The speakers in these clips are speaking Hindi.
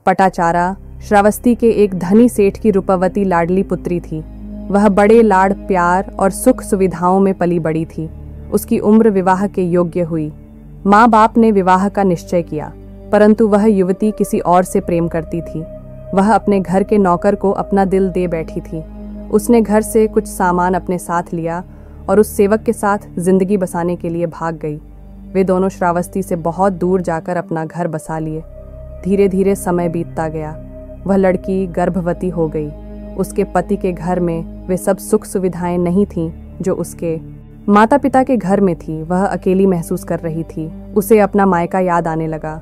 पटाचारा श्रावस्ती के एक धनी सेठ की रूपवती लाडली पुत्री थी। वह बड़े लाड़ प्यार और सुख सुविधाओं में पली बड़ी थी। उसकी उम्र विवाह के योग्य हुई। माँ बाप ने विवाह का निश्चय किया, परंतु वह युवती किसी और से प्रेम करती थी। वह अपने घर के नौकर को अपना दिल दे बैठी थी। उसने घर से कुछ सामान अपने साथ लिया और उस सेवक के साथ जिंदगी बसाने के लिए भाग गई। वे दोनों श्रावस्ती से बहुत दूर जाकर अपना घर बसा लिए। धीरे धीरे समय बीतता गया। वह लड़की गर्भवती हो गई। उसके पति के घर में वे सब सुख सुविधाएं नहीं थीं जो उसके माता पिता के घर में थी। वह अकेली महसूस कर रही थी। उसे अपना मायका याद आने लगा।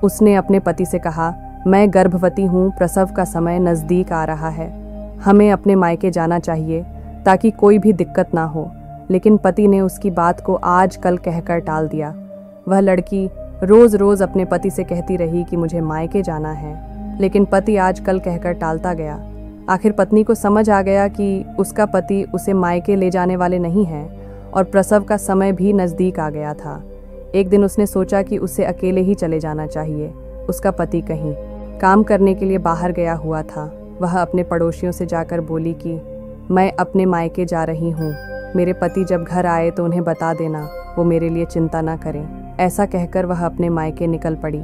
उसने अपने पति से कहा, मैं गर्भवती हूँ, प्रसव का समय नज़दीक आ रहा है, हमें अपने मायके जाना चाहिए ताकि कोई भी दिक्कत ना हो। लेकिन पति ने उसकी बात को आज कल कहकर टाल दिया। वह लड़की रोज़ रोज़ अपने पति से कहती रही कि मुझे मायके जाना है, लेकिन पति आज कल कहकर टालता गया। आखिर पत्नी को समझ आ गया कि उसका पति उसे मायके ले जाने वाले नहीं हैं और प्रसव का समय भी नज़दीक आ गया था। एक दिन उसने सोचा कि उसे अकेले ही चले जाना चाहिए। उसका पति कहीं काम करने के लिए बाहर गया हुआ था। वह अपने पड़ोसियों से जाकर बोली कि मैं अपने मायके जा रही हूँ, मेरे पति जब घर आए तो उन्हें बता देना, वो मेरे लिए चिंता ना करें। ऐसा कहकर वह अपने मायके निकल पड़ी।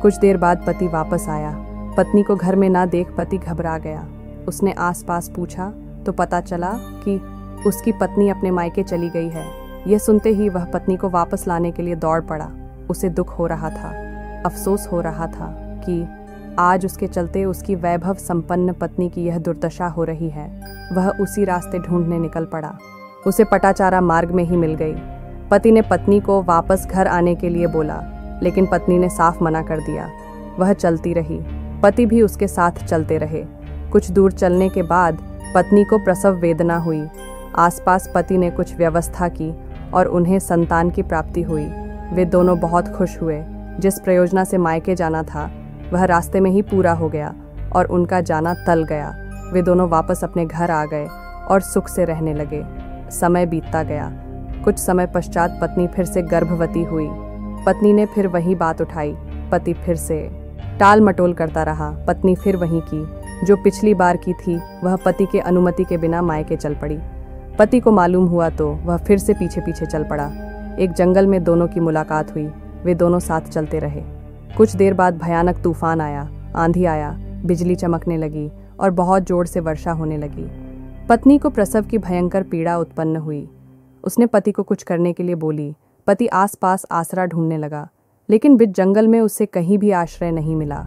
कुछ देर बाद पति वापस आया। पत्नी को घर में ना देख पति घबरा गया। उसने आसपास पूछा तो पता चला कि उसकी पत्नी अपने मायके चली गई है। यह सुनते ही वह पत्नी को वापस लाने के लिए दौड़ पड़ा। उसे दुख हो रहा था, अफसोस हो रहा था कि आज उसके चलते उसकी वैभव संपन्न पत्नी की यह दुर्दशा हो रही है। वह उसी रास्ते ढूंढने निकल पड़ा। उसे पटाचारा मार्ग में ही मिल गई। पति ने पत्नी को वापस घर आने के लिए बोला, लेकिन पत्नी ने साफ मना कर दिया। वह चलती रही, पति भी उसके साथ चलते रहे। कुछ दूर चलने के बाद पत्नी को प्रसव वेदना हुई। आसपास पति ने कुछ व्यवस्था की और उन्हें संतान की प्राप्ति हुई। वे दोनों बहुत खुश हुए। जिस प्रयोजना से मायके जाना था वह रास्ते में ही पूरा हो गया और उनका जाना टल गया। वे दोनों वापस अपने घर आ गए और सुख से रहने लगे। समय बीतता गया। कुछ समय पश्चात पत्नी फिर से गर्भवती हुई। पत्नी ने फिर वही बात उठाई। पति फिर से टाल मटोल करता रहा। पत्नी फिर वही की जो पिछली बार की थी। वह पति के अनुमति के बिना मायके चल पड़ी। पति को मालूम हुआ तो वह फिर से पीछे पीछे चल पड़ा। एक जंगल में दोनों की मुलाकात हुई। वे दोनों साथ चलते रहे। कुछ देर बाद भयानक तूफान आया, आंधी आया, बिजली चमकने लगी और बहुत जोर से वर्षा होने लगी। पत्नी को प्रसव की भयंकर पीड़ा उत्पन्न हुई। उसने पति को कुछ करने के लिए बोली। पति आसपास आसरा ढूंढने लगा, लेकिन बीच जंगल में उसे कहीं भी आश्रय नहीं मिला।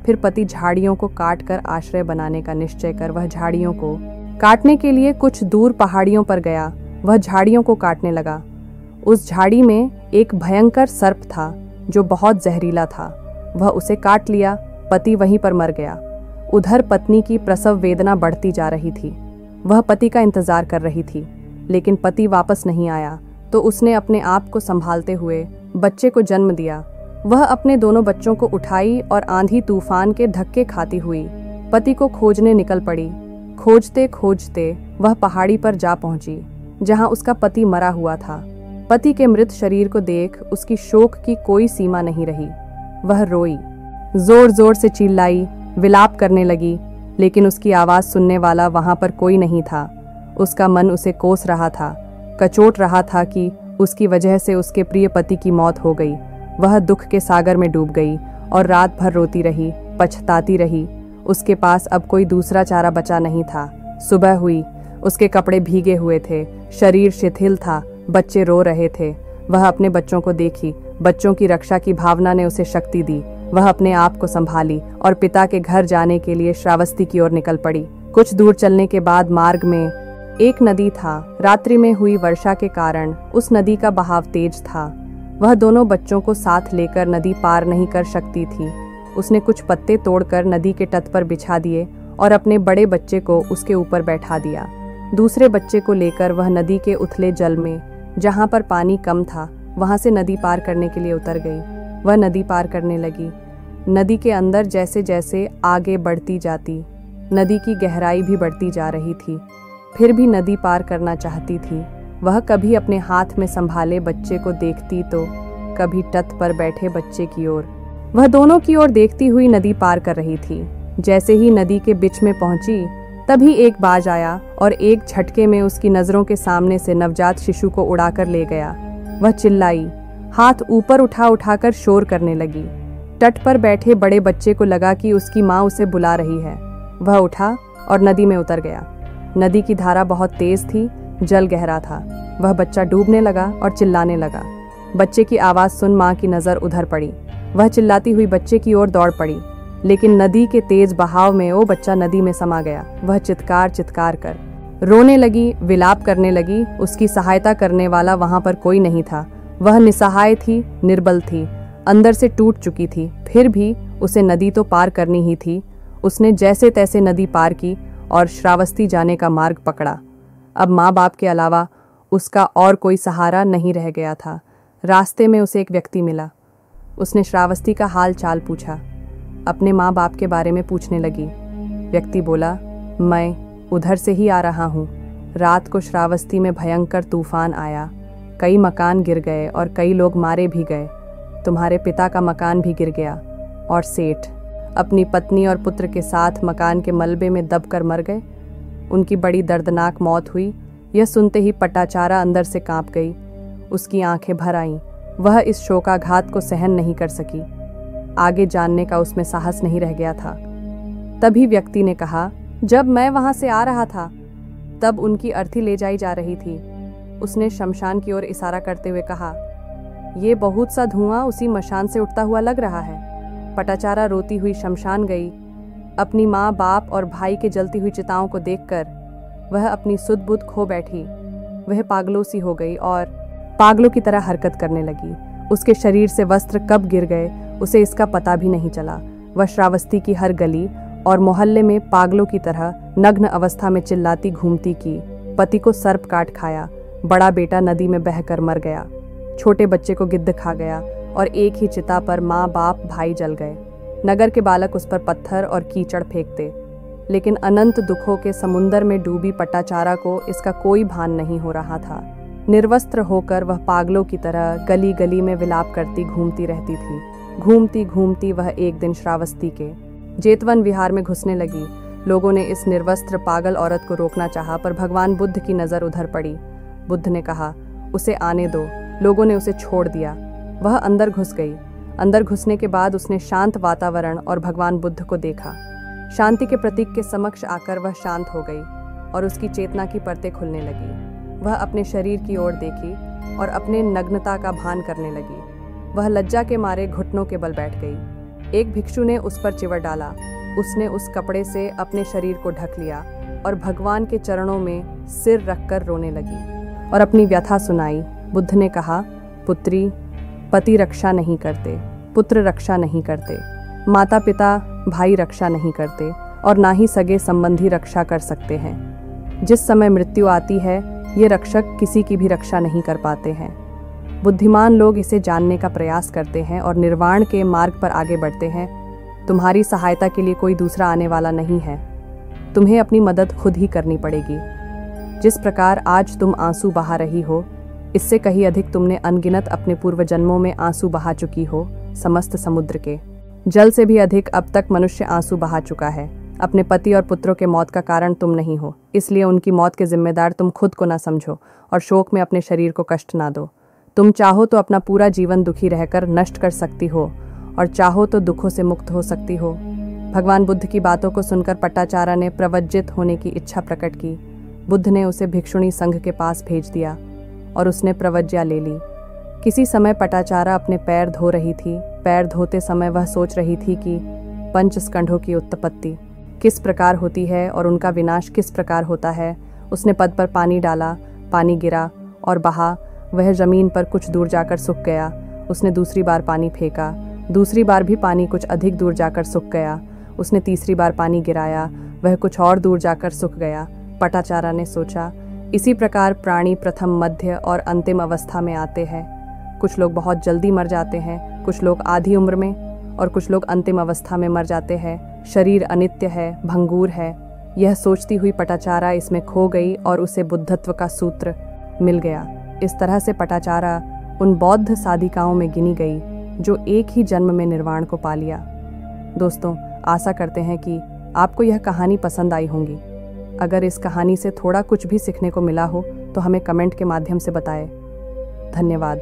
फिर पति झाड़ियों को काट कर आश्रय बनाने का निश्चय कर वह झाड़ियों को काटने के लिए कुछ दूर पहाड़ियों पर गया। वह झाड़ियों को काटने लगा। उस झाड़ी में एक भयंकर सर्प था जो बहुत जहरीला था। वह उसे काट लिया। पति वहीं पर मर गया। उधर पत्नी की प्रसव वेदना बढ़ती जा रही थी। वह पति का इंतजार कर रही थी, लेकिन पति वापस नहीं आया तो उसने अपने आप को संभालते हुए बच्चे को जन्म दिया। वह अपने दोनों बच्चों को उठाई और आंधी तूफान के धक्के खाती हुई पति को खोजने निकल पड़ी। खोजते खोजते वह पहाड़ी पर जा पहुंची जहां उसका पति मरा हुआ था। पति के मृत शरीर को देख उसकी शोक की कोई सीमा नहीं रही। वह रोई, जोर जोर से चिल्लाई, विलाप करने लगी, लेकिन उसकी आवाज सुनने वाला वहां पर कोई नहीं था। उसका मन उसे कोस रहा था, कचोट रहा था कि उसकी वजह से उसके प्रिय पति की मौत हो गई। वह दुख के सागर में डूब गई और रात भर रोती रही, पछताती रही। उसके पास अब कोई दूसरा चारा बचा नहीं था। सुबह हुई। उसके कपड़े भीगे हुए थे, शरीर शिथिल था, बच्चे रो रहे थे। वह अपने बच्चों को देखी। बच्चों की रक्षा की भावना ने उसे शक्ति दी। वह अपने आप को संभाली और पिता के घर जाने के लिए श्रावस्ती की ओर निकल पड़ी। कुछ दूर चलने के बाद मार्ग में एक नदी था। रात्रि में हुई वर्षा के कारण उस नदी का बहाव तेज था। वह दोनों बच्चों को साथ लेकर नदी पार नहीं कर सकती थी। उसने कुछ पत्ते तोड़कर नदी के तट पर बिछा दिए और अपने बड़े बच्चे को उसके ऊपर बैठा दिया। दूसरे बच्चे को लेकर वह नदी के उथले जल में, जहां पर पानी कम था, वहां से नदी पार करने के लिए उतर गई। वह नदी पार करने लगी। नदी के अंदर जैसे जैसे आगे बढ़ती जाती, नदी की गहराई भी बढ़ती जा रही थी। फिर भी नदी पार करना चाहती थी। वह कभी अपने हाथ में संभाले बच्चे को देखती तो कभी तट पर बैठे बच्चे की ओर। वह दोनों की ओर देखती हुई नदी पार कर रही थी। जैसे ही नदी के बीच में पहुंची तभी एक बाज आया और एक झटके में उसकी नजरों के सामने से नवजात शिशु को उड़ाकर ले गया। वह चिल्लाई, हाथ ऊपर उठाकर शोर करने लगी। तट पर बैठे बड़े बच्चे को लगा कि उसकी माँ उसे बुला रही है। वह उठा और नदी में उतर गया। नदी की धारा बहुत तेज थी, जल गहरा था। वह बच्चा डूबने लगा और चिल्लाने लगा। बच्चे की आवाज़ सुन माँ की नज़र उधर पड़ी। वह चिल्लाती हुई बच्चे की ओर दौड़ पड़ी, लेकिन नदी के तेज बहाव में वो बच्चा नदी में समा गया। वह चित्कार कर रोने लगी, विलाप करने लगी। उसकी सहायता करने वाला वहां पर कोई नहीं था। वह निसहाय थी, निर्बल थी, अंदर से टूट चुकी थी। फिर भी उसे नदी तो पार करनी ही थी। उसने जैसे तैसे नदी पार की और श्रावस्ती जाने का मार्ग पकड़ा। अब माँ बाप के अलावा उसका और कोई सहारा नहीं रह गया था। रास्ते में उसे एक व्यक्ति मिला। उसने श्रावस्ती का हाल चाल पूछा, अपने माँ बाप के बारे में पूछने लगी। व्यक्ति बोला, मैं उधर से ही आ रहा हूँ। रात को श्रावस्ती में भयंकर तूफान आया, कई मकान गिर गए और कई लोग मारे भी गए। तुम्हारे पिता का मकान भी गिर गया और सेठ अपनी पत्नी और पुत्र के साथ मकान के मलबे में दबकर मर गए। उनकी बड़ी दर्दनाक मौत हुई। यह सुनते ही पटाचारा अंदर से कांप गई। उसकी आंखें भर आईं। वह इस शोकाघात को सहन नहीं कर सकी। आगे जानने का उसमें साहस नहीं रह गया था। तभी व्यक्ति ने कहा, जब मैं वहां से आ रहा था तब उनकी अर्थी ले जाई जा रही थी। उसने शमशान की ओर इशारा करते हुए कहा, ये बहुत सा धुआं उसी मशान से उठता हुआ लग रहा है। पटाचारा रोती हुई शमशान गई। अपनी माँ बाप और भाई के जलती हुई चिताओं को देखकर वह अपनी सुध बुध खो बैठी। वह पागलों सी हो गई और पागलों की तरह हरकत करने लगी। उसके शरीर से वस्त्र कब गिर गए उसे इसका पता भी नहीं चला। वह श्रावस्ती की हर गली और मोहल्ले में पागलों की तरह नग्न अवस्था में चिल्लाती घूमती की पति को सर्प काट खाया, बड़ा बेटा नदी में बहकर मर गया, छोटे बच्चे को गिद्ध खा गया और एक ही चिता पर माँ बाप भाई जल गए। नगर के बालक उस पर पत्थर और कीचड़ फेंकते, लेकिन अनंत दुखों के समुंदर में डूबी पटाचारा को इसका कोई भान नहीं हो रहा था। निर्वस्त्र होकर वह पागलों की तरह गली गली में विलाप करती घूमती रहती थी। घूमती घूमती वह एक दिन श्रावस्ती के जेतवन विहार में घुसने लगी। लोगों ने इस निर्वस्त्र पागल औरत को रोकना चाहा, पर भगवान बुद्ध की नज़र उधर पड़ी। बुद्ध ने कहा, उसे आने दो। लोगों ने उसे छोड़ दिया। वह अंदर घुस गई। अंदर घुसने के बाद उसने शांत वातावरण और भगवान बुद्ध को देखा। शांति के प्रतीक के समक्ष आकर वह शांत हो गई और उसकी चेतना की परतें खुलने लगी। वह अपने शरीर की ओर देखी और अपने नग्नता का भान करने लगी। वह लज्जा के मारे घुटनों के बल बैठ गई। एक भिक्षु ने उस पर चिवर डाला। उसने उस कपड़े से अपने शरीर को ढक लिया और भगवान के चरणों में सिर रखकर रोने लगी और अपनी व्यथा सुनाई। बुद्ध ने कहा, पुत्री, पति रक्षा नहीं करते, पुत्र रक्षा नहीं करते, माता पिता भाई रक्षा नहीं करते और ना ही सगे संबंधी रक्षा कर सकते हैं। जिस समय मृत्यु आती है ये रक्षक किसी की भी रक्षा नहीं कर पाते हैं। बुद्धिमान लोग इसे जानने का प्रयास करते हैं और निर्वाण के मार्ग पर आगे बढ़ते हैं। तुम्हारी सहायता के लिए कोई दूसरा आने वाला नहीं है। तुम्हें अपनी मदद खुद ही करनी पड़ेगी। जिस प्रकार आज तुम आंसू बहा रही हो, इससे कहीं अधिक तुमने अनगिनत अपने पूर्व जन्मों में आंसू बहा चुकी हो। समस्त समुद्र के जल से भी अधिक अब तक मनुष्य आंसू बहा चुका है। अपने पति और पुत्रों के मौत का कारण तुम नहीं हो, इसलिए उनकी मौत के जिम्मेदार तुम खुद को ना समझो और शोक में अपने शरीर को कष्ट ना दो। तुम चाहो तो अपना पूरा जीवन दुखी रहकर नष्ट कर सकती हो और चाहो तो दुखों से मुक्त हो सकती हो। भगवान बुद्ध की बातों को सुनकर पटाचारा ने प्रवज्जित होने की इच्छा प्रकट की। बुद्ध ने उसे भिक्षुणी संघ के पास भेज दिया और उसने प्रवज्ञा ले ली। किसी समय पटाचारा अपने पैर धो रही थी। पैर धोते समय वह सोच रही थी कि पंचस्कंधों की उत्पत्ति किस प्रकार होती है और उनका विनाश किस प्रकार होता है। उसने पद पर पानी डाला, पानी गिरा और बहा। वह जमीन पर कुछ दूर जाकर सूख गया। उसने दूसरी बार पानी फेंका, दूसरी बार भी पानी कुछ अधिक दूर जाकर सूख गया। उसने तीसरी बार पानी गिराया, वह कुछ और दूर जाकर सूख गया। पटाचारा ने सोचा, इसी प्रकार प्राणी प्रथम, मध्य और अंतिम अवस्था में आते हैं। कुछ लोग बहुत जल्दी मर जाते हैं, कुछ लोग आधी उम्र में और कुछ लोग अंतिम अवस्था में मर जाते हैं। शरीर अनित्य है, भंगूर है। यह सोचती हुई पटाचारा इसमें खो गई और उसे बुद्धत्व का सूत्र मिल गया। इस तरह से पटाचारा उन बौद्ध साधिकाओं में गिनी गई जो एक ही जन्म में निर्वाण को पा लिया। दोस्तों, आशा करते हैं कि आपको यह कहानी पसंद आई होंगी। अगर इस कहानी से थोड़ा कुछ भी सीखने को मिला हो तो हमें कमेंट के माध्यम से बताएं। धन्यवाद।